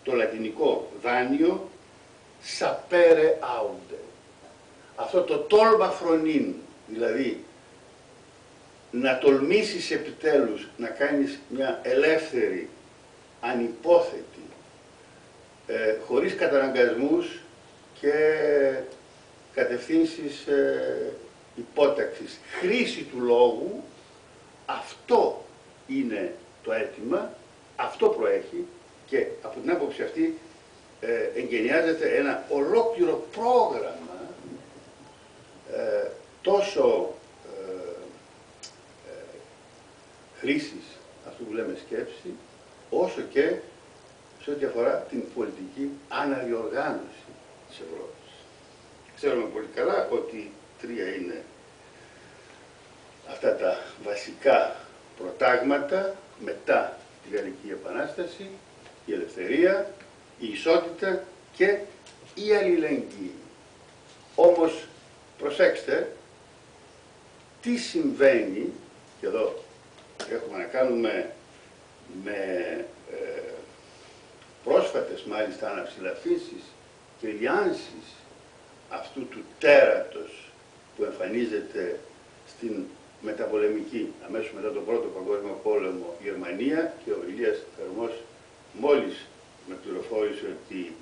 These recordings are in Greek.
το λατινικό δάνειο sapere aude. Αυτό το τόλμα φρονήν, δηλαδή να τολμήσεις επιτέλους να κάνεις μια ελεύθερη, ανυπόθετη, χωρίς καταναγκασμούς και κατευθύνσεις υπόταξης, χρήση του λόγου, αυτό είναι το αίτημα, αυτό προέχει και από την άποψη αυτή εγκαινιάζεται ένα ολόκληρο πρόγραμμα τόσο χρήσης αυτού που λέμε σκέψη, όσο και σε ό,τι αφορά την πολιτική αναδιοργάνωση της Ευρώπης. Ξέρουμε πολύ καλά ότι τρία είναι αυτά τα βασικά προτάγματα μετά τη Γαλλική Επανάσταση: η ελευθερία, η ισότητα και η αλληλεγγύη. Όμως προσέξτε τι συμβαίνει, και εδώ έχουμε να κάνουμε με πρόσφατες μάλιστα αναψηλαφήσεις και λιάνσεις αυτού του τέρατος που εμφανίζεται στην μεταπολεμική, αμέσως μετά τον Πρώτο Παγκόσμιο Πόλεμο, Γερμανία, και ο Ηλίας Θερμός μόλις με πληροφόρησε ότι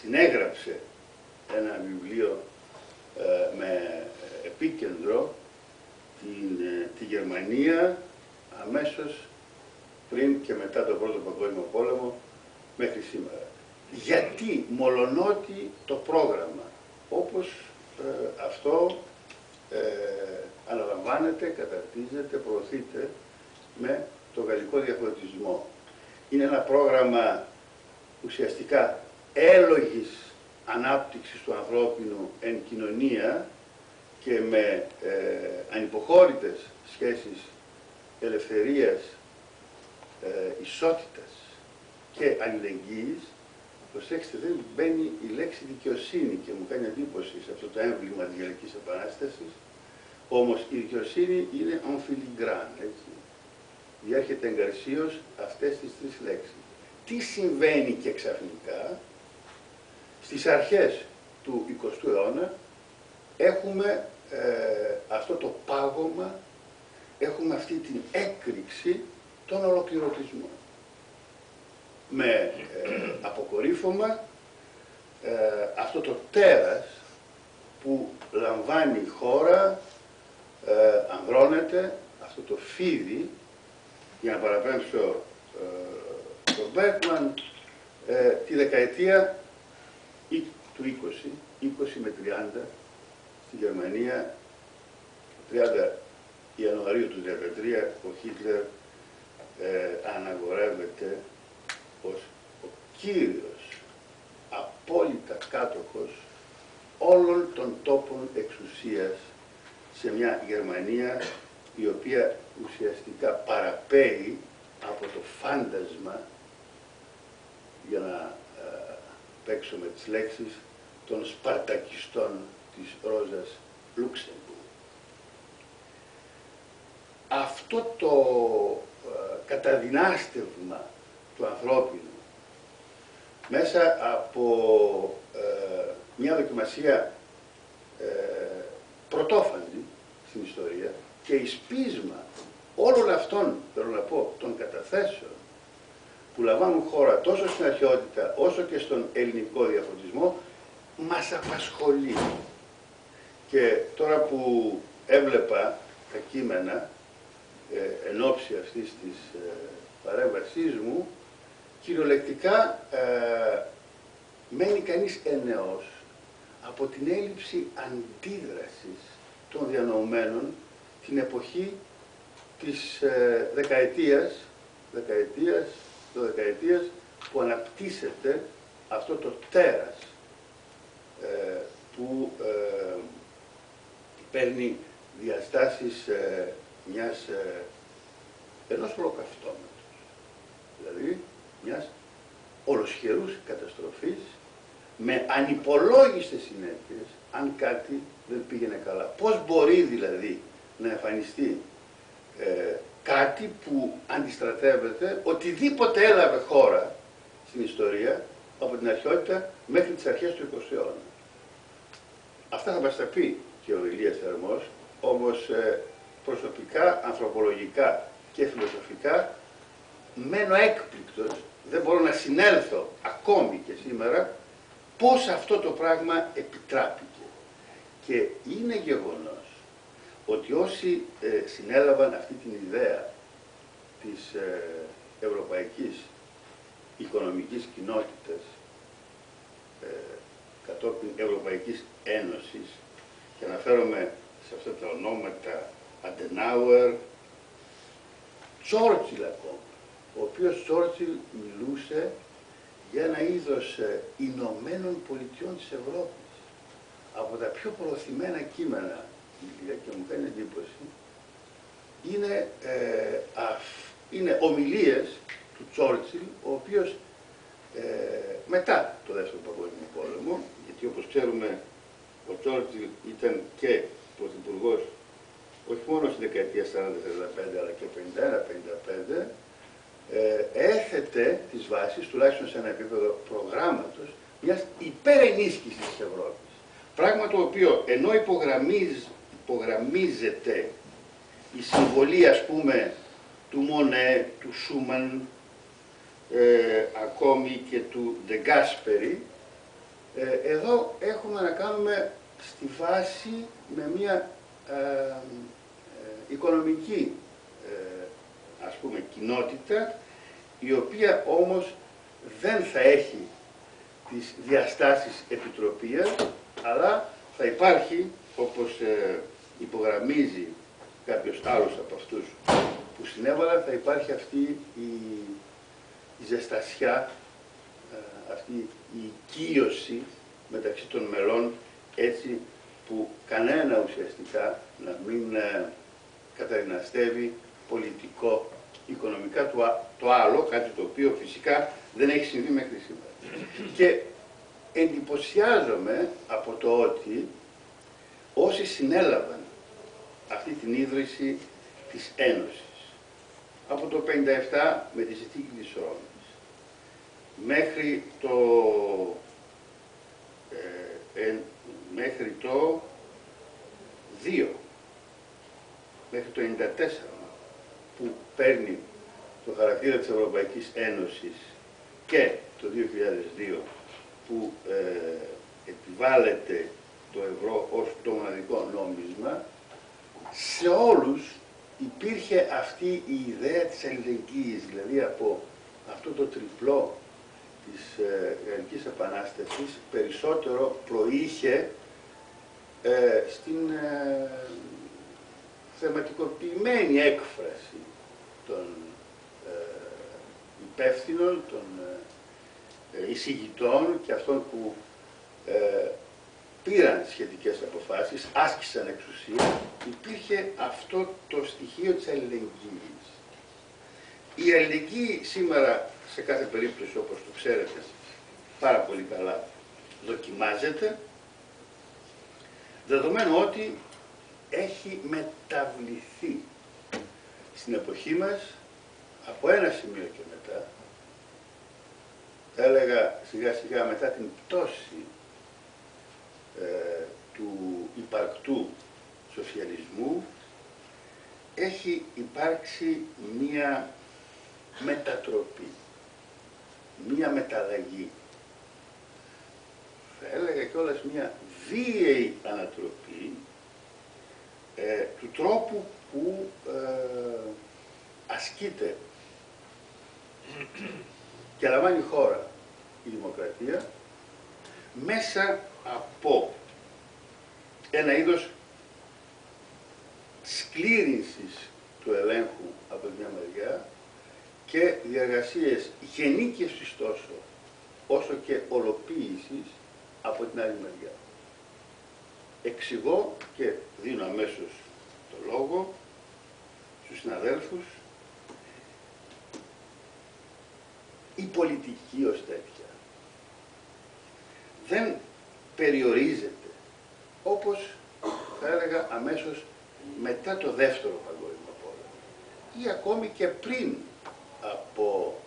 συνέγραψε ένα βιβλίο με επίκεντρο τη Γερμανία αμέσως πριν και μετά τον Πρώτο Παγκόσμιο Πόλεμο μέχρι σήμερα. Γιατί, μολονότι το πρόγραμμα όπως αυτό αναλαμβάνεται, καταρτίζεται, προωθείται με το γαλλικό διαφωτισμό. Είναι ένα πρόγραμμα ουσιαστικά έλογης ανάπτυξης του ανθρώπινου εν κοινωνία και με ανυποχώρητες σχέσεις ελευθερίας, ισότητας και αλληλεγγύης. Προσέξτε, δεν μπαίνει η λέξη δικαιοσύνη και μου κάνει εντύπωση σε αυτό το έμβλημα της Γαλλικής Επανάστασης. Όμως η δικαιοσύνη είναι en filigrane, έτσι. Διέρχεται εγκαρσίως αυτές τις τρεις λέξεις. Τι συμβαίνει και ξαφνικά? Στις αρχές του 20ου αιώνα έχουμε αυτό το πάγωμα, έχουμε αυτή την έκρηξη των ολοκληρωτισμών. Με αποκορύφωμα αυτό το τέρας που λαμβάνει η χώρα, ανδρώνεται, αυτό το φίδι, για να παραπέμψω τον Μπέρκμαν, τη δεκαετία του 20 με 30, στη Γερμανία, 30 Ιανουαρίου του 1933, ο Χίτλερ αναγορεύεται ως ο κύριος, απόλυτα κάτοχος όλων των τόπων εξουσίας σε μια Γερμανία η οποία ουσιαστικά παραπέει από το φάντασμα, για να παίξω με τις λέξεις, των Σπαρτακιστών της Ρόζας Λούξεμβουργκ. Αυτό το καταδυνάστευμα του ανθρώπινου μέσα από μια δοκιμασία πρωτόφαντη στην ιστορία και εις πείσμα όλων αυτών, θέλω να πω, των καταθέσεων που λαμβάνουν χώρα τόσο στην αρχαιότητα όσο και στον ελληνικό διαφωτισμό, μας απασχολεί. Και τώρα που έβλεπα τα κείμενα εν ώψη αυτής της παρέμβασής μου, κυριολεκτικά μένει κανείς εννεός από την έλλειψη αντίδρασης των διανοουμένων την εποχή της δεκαετίας που αναπτύσσεται αυτό το τέρας που παίρνει διαστάσεις ενός ολοκαυτώματος, δηλαδή μιας ολοσχερούς καταστροφής με ανυπολόγιστες συνέπειες αν κάτι δεν πήγαινε καλά. Πώς μπορεί δηλαδή να εμφανιστεί κάτι που αντιστρατεύεται οτιδήποτε έλαβε χώρα στην ιστορία από την αρχαιότητα μέχρι τις αρχές του 20ου αιώνα. Αυτά θα μας τα πει και ο Ηλίας Θερμός, όμως προσωπικά, ανθρωπολογικά και φιλοσοφικά μένω έκπληκτος, δεν μπορώ να συνέλθω ακόμη και σήμερα πώς αυτό το πράγμα επιτράπηκε. Και είναι γεγονός ότι όσοι συνέλαβαν αυτή την ιδέα της Ευρωπαϊκής Οικονομικής Κοινότητας κατόπιν Ευρωπαϊκής Ένωσης, και αναφέρομαι σε αυτά τα ονόματα Αντενάουερ, Τσόρτσιλ ακόμα, ο οποίος Τσόρτσιλ μιλούσε για ένα είδος Ηνωμένων Πολιτειών της Ευρώπης. Από τα πιο προωθημένα κείμενα, και μου κάνει εντύπωση, είναι ομιλίες του Τσόρτσιλ, ο οποίος μετά το Δεύτερο Παγκόσμιο Πόλεμο, γιατί όπως ξέρουμε ο Τσόρτσιλ ήταν και πρωθυπουργός όχι μόνο στη δεκαετία 40-45 αλλά και 51-55, έθετε τις βάσεις, τουλάχιστον σε ένα επίπεδο προγράμματος, μιας υπερενίσχυσης της Ευρώπης. Πράγμα το οποίο, ενώ υπογραμμίζεται η συμβολή, ας πούμε, του Μονέ, του Σούμαν, ακόμη και του Ντεγκάσπερι, εδώ έχουμε να κάνουμε στη βάση με μια οικονομική ας πούμε κοινότητα, η οποία όμως δεν θα έχει τις διαστάσεις επιτροπίας, αλλά θα υπάρχει, όπως υπογραμμίζει κάποιος άλλος από αυτούς που συνέβαλαν, θα υπάρχει αυτή η ζεστασιά, αυτή η οικείωση μεταξύ των μελών, έτσι που κανένα ουσιαστικά να μην καταδυναστεύει πολιτικό, οικονομικά το άλλο, κάτι το οποίο φυσικά δεν έχει συμβεί μέχρι σήμερα. Και εντυπωσιάζομαι από το ότι όσοι συνέλαβαν αυτή την ίδρυση της Ένωσης από το 1957 με τη συνθήκη της Ρώμης μέχρι το 2, μέχρι το 1994, που παίρνει το χαρακτήρα της Ευρωπαϊκής Ένωσης, και το 2002 που επιβάλλεται το ευρώ ως το μοναδικό νόμισμα, σε όλους υπήρχε αυτή η ιδέα της αλληλεγγύης, δηλαδή από αυτό το τριπλό της Γαλλικής Επανάστασης περισσότερο προείχε στην θεματικοποιημένη έκφραση των υπεύθυνων, των εισηγητών και αυτών που πήραν σχετικές αποφάσεις, άσκησαν εξουσία, υπήρχε αυτό το στοιχείο της αλληλεγγύης. Η αλληλεγγύη σήμερα, σε κάθε περίπτωση, όπως το ξέρετε πάρα πολύ καλά, δοκιμάζεται, δεδομένου ότι έχει μεταβληθεί στην εποχή μας από ένα σημείο και μετά, θα έλεγα σιγά σιγά μετά την πτώση του υπαρκτού σοσιαλισμού, έχει υπάρξει μία μετατροπή, μία μεταλλαγή, θα έλεγα κιόλας μία βίαιη ανατροπή του τρόπου που ασκείται και λαμβάνει η χώρα η δημοκρατία μέσα από ένα είδος σκλήρυνσης του ελέγχου από μια μεριά και διαργασίες γενίκευσης τόσο όσο και ολοποίησης από την άλλη μεριά. Εξηγώ και δίνω αμέσως το λόγο στους συναδέλφους. Η πολιτική ως τέτοια δεν περιορίζεται, όπως θα έλεγα αμέσως μετά το Δεύτερο Παγκόσμιο Πόλεμο ή ακόμη και πριν από